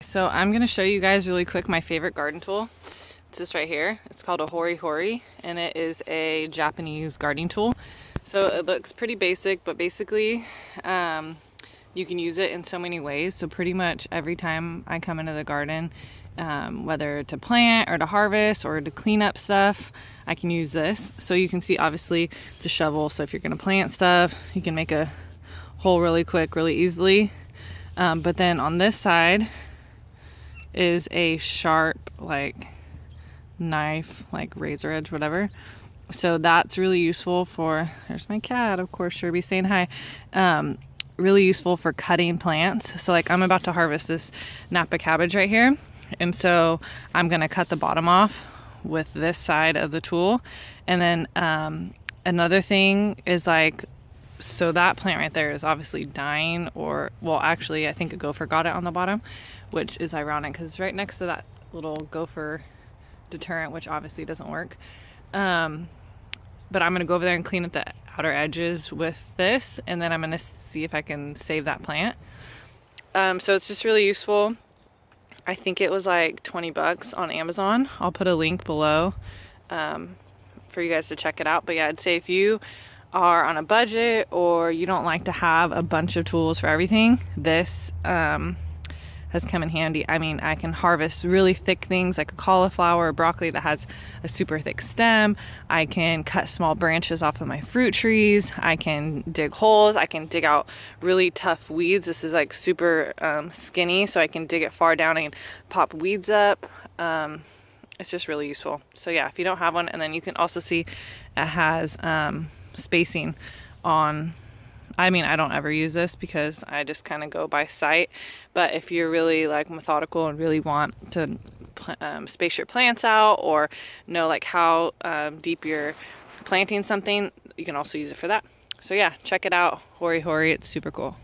So I'm going to show you guys really quick my favorite garden tool. It's this right here. It's called a Hori Hori, and it is a Japanese gardening tool. So it looks pretty basic, but basically you can use it in so many ways. So pretty much every time I come into the garden, whether to plant or to harvest or to clean up stuff, I can use this. So you can see obviously it's a shovel, so if you're going to plant stuff, you can make a hole really quick, really easily. But then on this side is a sharp like knife, like razor edge, whatever. So that's really useful for, there's my cat, of course, Sherby saying hi. Really useful for cutting plants. So like I'm about to harvest this Napa cabbage right here. And so I'm gonna cut the bottom off with this side of the tool. And then another thing is like, so that plant right there is obviously dying, or, well, actually I think a gopher got it on the bottom, which is ironic because it's right next to that little gopher deterrent, which obviously doesn't work. But I'm gonna go over there and clean up the outer edges with this, and then I'm gonna see if I can save that plant. So it's just really useful. I think it was like 20 bucks on Amazon. I'll put a link below for you guys to check it out. But yeah, I'd say if you are on a budget or you don't like to have a bunch of tools for everything, this has come in handy. I mean, I can harvest really thick things like a cauliflower or broccoli that has a super thick stem. I can cut small branches off of my fruit trees. I can dig holes. I can dig out really tough weeds. This is like super skinny, so I can dig it far down and pop weeds up. It's just really useful. So yeah, if you don't have one, and then you can also see it has spacing on, I mean, I don't ever use this because I just kind of go by sight, but if you're really like methodical and really want to space your plants out, or know like how deep you're planting something, you can also use it for that. So yeah, check it out, Hori Hori, it's super cool.